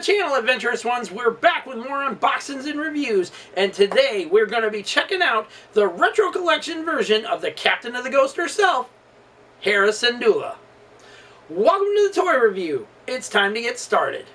the channel, Adventurous Ones. We're back with more unboxings and reviews, and today we're going to be checking out the retro collection version of the Captain of the Ghost herself, Hera Syndulla. Welcome to the toy review. It's time to get started.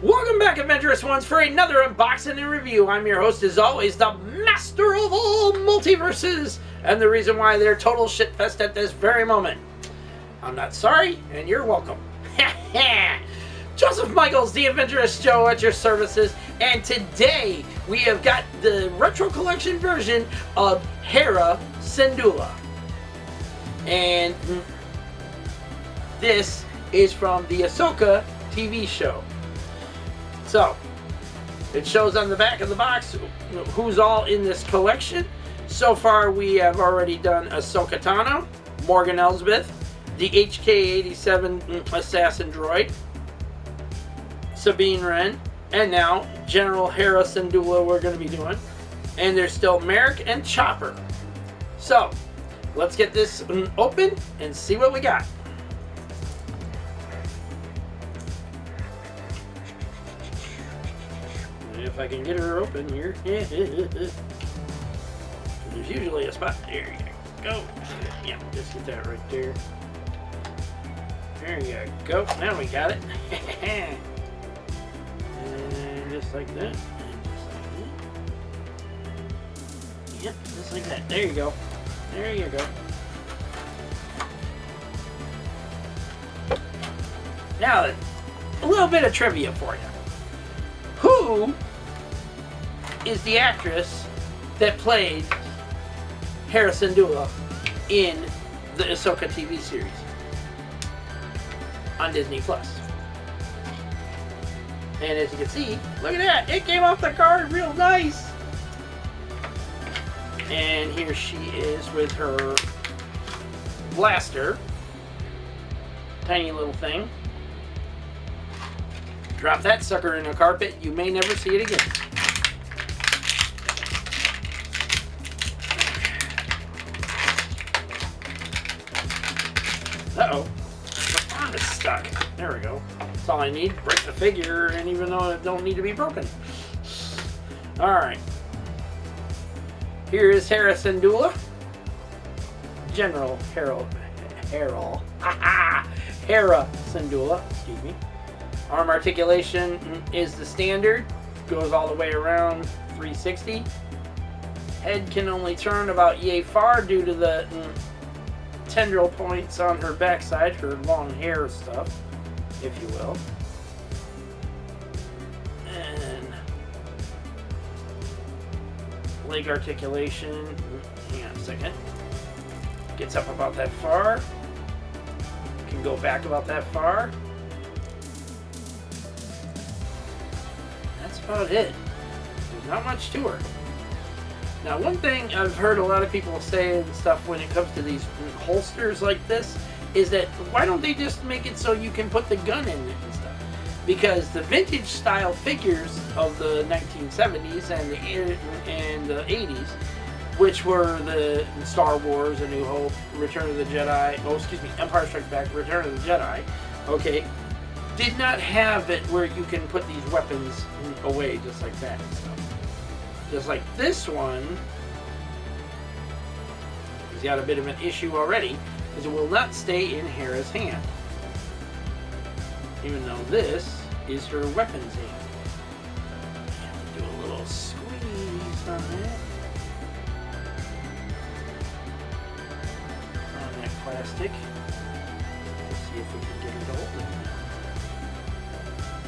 Welcome back, Adventurous Ones, for another unboxing and review. I'm your host, as always, the master of all multiverses, and the reason why they're total shitfest at this very moment. I'm not sorry, and you're welcome. Joseph Michaels, the Adventurous Joe, at your services, and today we have got the retro collection version of Hera Syndulla. And this is from the Ahsoka TV show. So, it shows on the back of the box who's all in this collection. So far, we have already done Ahsoka Tano, Morgan Elsbeth, the HK-87 assassin droid, Sabine Wren, and now General Hera Syndulla we're going to be doing. And there's still Merrick and Chopper. So, let's get this open and see what we got. If I can get her open here. There's usually a spot. There you go. Yeah, just get that right there. There you go. Now we got it. And just like that. And just like that. Yep, just like that. There you go. There you go. Now, a little bit of trivia for you. Who is the actress that played Hera Syndulla in the Ahsoka TV series on Disney Plus? And as you can see, look at that, it came off the card real nice. And here she is with her blaster, tiny little thing. Drop that sucker in a carpet, you may never see it again. Uh-oh. The front is stuck. There we go. That's all I need. Break the figure, and even though it don't need to be broken. Alright. Here is Hera Syndulla. General Hera Syndulla, excuse me. Arm articulation is the standard. Goes all the way around 360. Head can only turn about yay far due to the tendril points on her backside, her long hair stuff, if you will. And leg articulation, hang on a second. Gets up about that far. Can go back about that far. That's about it. There's not much to her. Now, one thing I've heard a lot of people say and stuff when it comes to these holsters like this is that why don't they just make it so you can put the gun in it and stuff? Because the vintage style figures of the 1970s and the 80s, which were the Star Wars, A New Hope, Return of the Jedi, Empire Strikes Back, Return of the Jedi, okay, did not have it where you can put these weapons away just like that and stuff. Just like this one, has got a bit of an issue already, because it will not stay in Hera's hand. Even though this is her weapons hand. You have to do a little squeeze on that. On that plastic. Let's see if we can get her to hold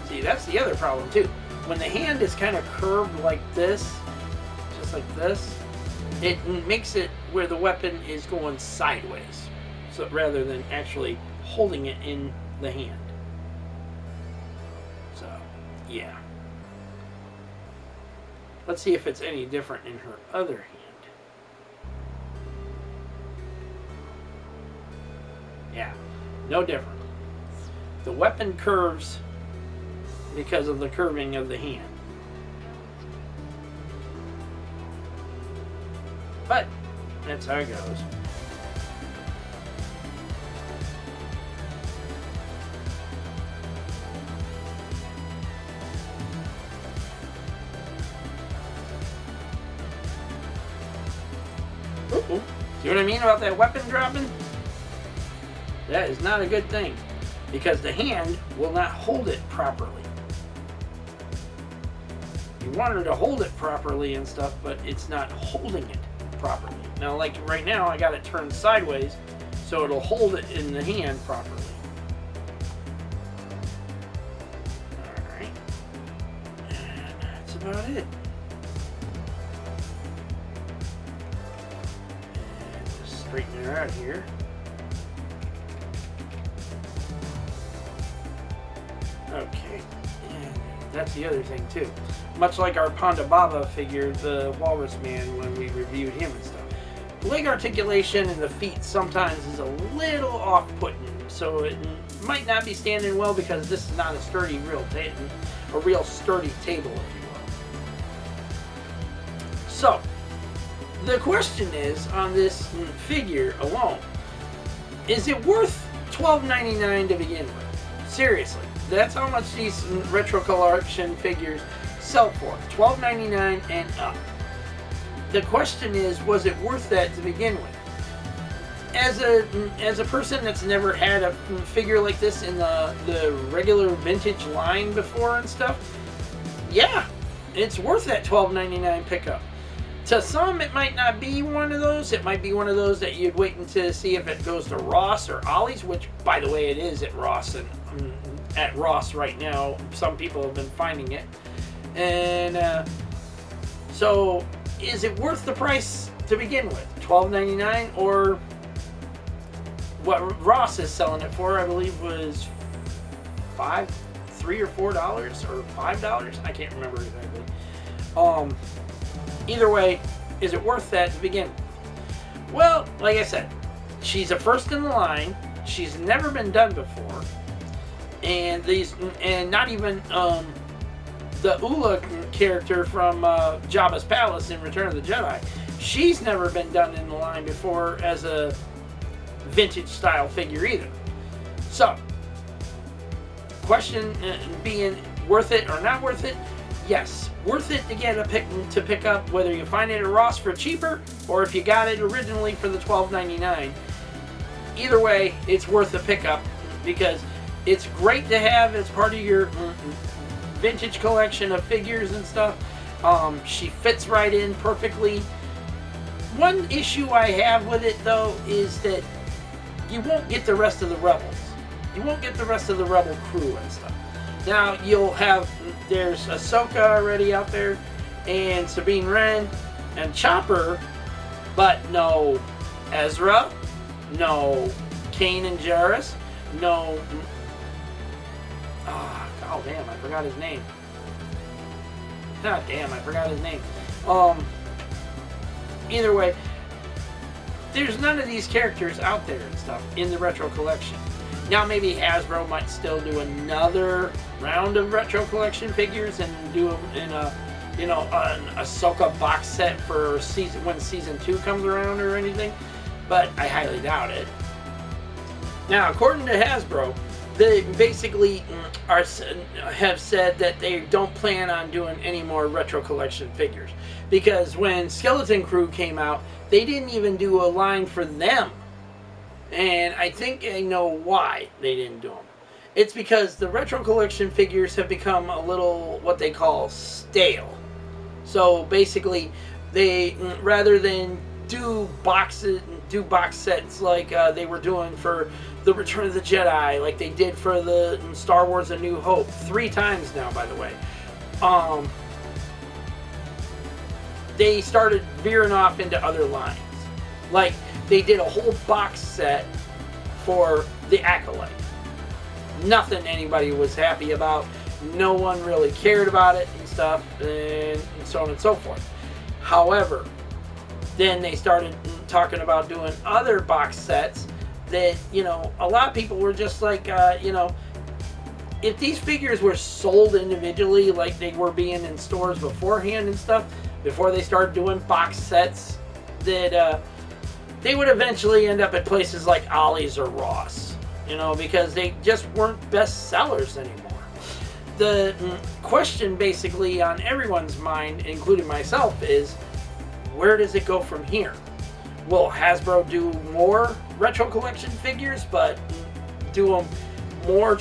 it. See, that's the other problem too. When the hand is kind of curved like this, just like this, it makes it where the weapon is going sideways, so rather than actually holding it in the hand. So, yeah. Let's see if it's any different in her other hand. Yeah, no different. The weapon curves because of the curving of the hand. But that's how it goes. Ooh. See what I mean about that weapon dropping? That is not a good thing, because the hand will not hold it properly. You want her to hold it properly and stuff, but it's not holding it properly. Now, like right now, I got it turned sideways, so it'll hold it in the hand properly. Alright. And that's about it. And just straighten her out here. Okay, and that's the other thing too. Much like our Ponda Baba figure, the Walrus Man, when we reviewed him and stuff. Leg articulation in the feet sometimes is a little off-putting, so it might not be standing well because this is not a sturdy real sturdy table, if you will. So, the question is, on this figure alone, is it worth $12.99 to begin with? Seriously. That's how much these retro collection figures sell for, $12.99 and up. The question is, was it worth that to begin with? As a person that's never had a figure like this in the regular vintage line before and stuff, yeah, it's worth that $12.99 pickup. To some, it might not be one of those. It might be one of those that you'd wait to see if it goes to Ross or Ollie's, which, by the way, it is at Ross and at Ross right now. Some people have been finding it. And so, is it worth the price to begin with? $12.99, or what Ross is selling it for, I believe, was $3 or $4 or $5. I can't remember exactly. Either way, is it worth that to begin with? Well, like I said, she's a first in the line. She's never been done before, and not even the Ulla character from Jabba's palace in Return of the Jedi. She's never been done in the line before as a vintage style figure either. So, question being, worth it or not worth it? Yes, worth it to get to pick up, whether you find it at Ross for cheaper or if you got it originally for the $12.99. Either way, it's worth a pickup because it's great to have as part of your vintage collection of figures and stuff. She fits right in perfectly. One issue I have with it, though, is that you won't get the rest of the Rebels. You won't get the rest of the Rebel crew and stuff. Now, there's Ahsoka already out there, and Sabine Wren, and Chopper, but no Ezra, no Kanan Jarrus, no... Oh, damn, I forgot his name. Either way, there's none of these characters out there and stuff in the retro collection. Now maybe Hasbro might still do another round of retro collection figures and do them in an Ahsoka box set for when season 2 comes around or anything, but I highly doubt it. Now, according to Hasbro, they basically have said that they don't plan on doing any more retro collection figures, because when Skeleton Crew came out, they didn't even do a line for them. And I think I know why they didn't do them. It's because the retro collection figures have become a little, what they call, stale. So basically, they, rather than do box sets like they were doing for the Return of the Jedi, like they did for the Star Wars A New Hope 3 times now, by the way, they started veering off into other lines. Like, they did a whole box set for the Acolyte. Nothing anybody was happy about. No one really cared about it and stuff, and so on and so forth. However, then they started talking about doing other box sets that, a lot of people were just like, if these figures were sold individually like they were being in stores beforehand and stuff, before they started doing box sets, that they would eventually end up at places like Ollie's or Ross, you know, because they just weren't best sellers anymore. The question basically on everyone's mind, including myself, is where does it go from here? Will Hasbro do more retro collection figures, but do them more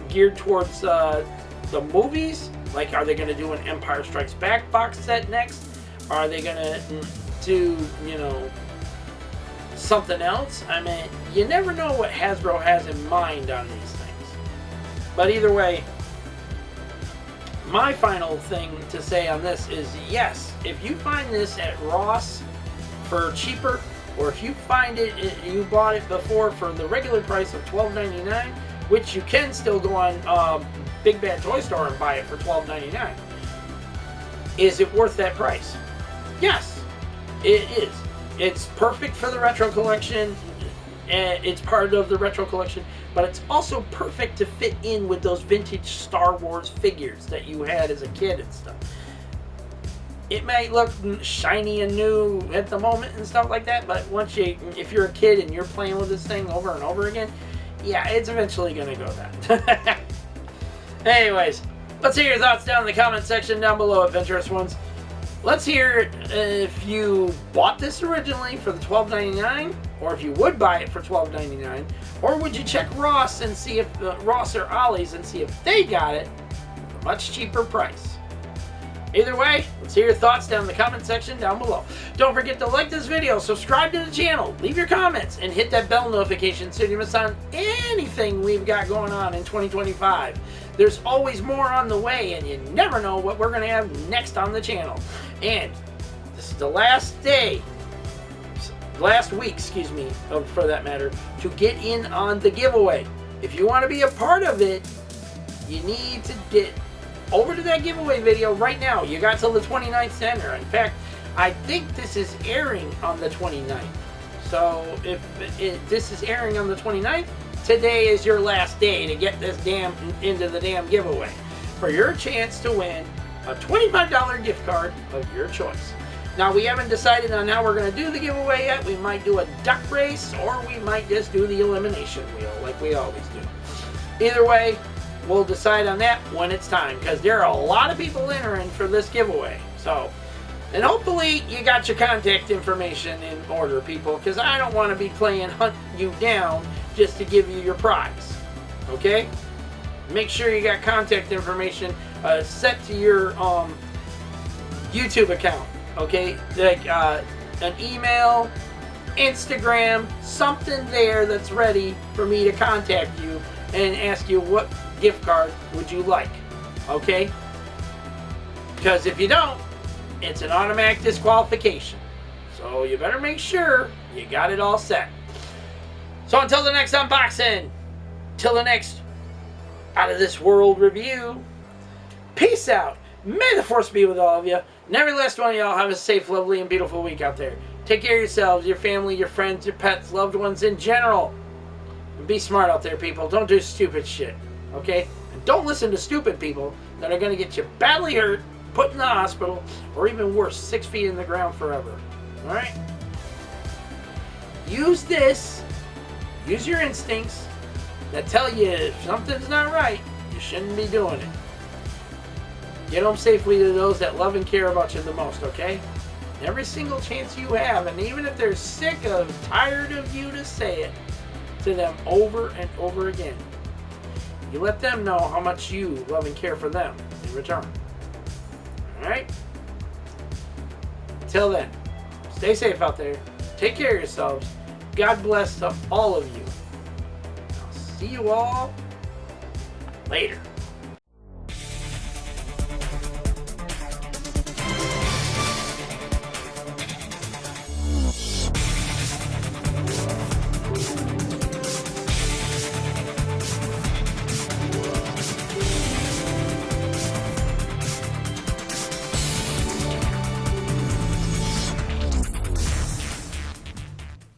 geared towards the movies? Like, are they going to do an Empire Strikes Back box set next? Are they going to do, you know, something else? I mean, you never know what Hasbro has in mind on these things. But either way, my final thing to say on this is, yes, if you find this at Ross for cheaper, or if you find it, you bought it before for the regular price of $12.99, which you can still go on Big Bad Toy Store and buy it for $12.99. Is it worth that price? Yes, it is. It's perfect for the retro collection. It's part of the retro collection, but it's also perfect to fit in with those vintage Star Wars figures that you had as a kid and stuff. It may look shiny and new at the moment and stuff like that, but if you're a kid and you're playing with this thing over and over again, yeah, it's eventually going to go that. Anyways, let's hear your thoughts down in the comment section down below, Adventurous Ones. Let's hear if you bought this originally for the $12.99, or if you would buy it for $12.99, or would you check Ross and see if Ross or Ollie's and see if they got it for a much cheaper price. Either way, let's hear your thoughts down in the comment section down below. Don't forget to like this video, subscribe to the channel, leave your comments, and hit that bell notification so you don't miss on anything we've got going on in 2025. There's always more on the way, and you never know what we're going to have next on the channel. And this is the last week, excuse me, for that matter, to get in on the giveaway. If you want to be a part of it, you need to get over to that giveaway video right now. You got till the 29th to enter. In fact, I think this is airing on the 29th. So if this is airing on the 29th, today is your last day to get this into the damn giveaway for your chance to win a $25 gift card of your choice. Now, we haven't decided on how we're going to do the giveaway yet. We might do a duck race, or we might just do the elimination wheel like we always do. Either way, we'll decide on that when it's time, because there are a lot of people entering for this giveaway. So, and hopefully you got your contact information in order, people, because I don't want to be playing hunt you down just to give you your prize. Okay? Make sure you got contact information set to your YouTube account. Okay? Like an email, Instagram, something there that's ready for me to contact you and ask you what gift card would you like. Okay? Because if you don't, it's an automatic disqualification. So you better make sure you got it all set. So until the next unboxing, till the next Out of This World review, peace out. May the Force be with all of you. And every last one of y'all have a safe, lovely, and beautiful week out there. Take care of yourselves, your family, your friends, your pets, loved ones in general. And be smart out there, people. Don't do stupid shit. Okay? And don't listen to stupid people that are going to get you badly hurt, put in the hospital, or even worse, 6 feet in the ground forever. Alright? Use this. Use your instincts that tell you if something's not right, you shouldn't be doing it. Get home safely to those that love and care about you the most, okay? Every single chance you have, and even if they're sick of, tired of you to say it to them over and over again, you let them know how much you love and care for them in return. Alright? Until then, stay safe out there. Take care of yourselves. God bless to all of you. I'll see you all later.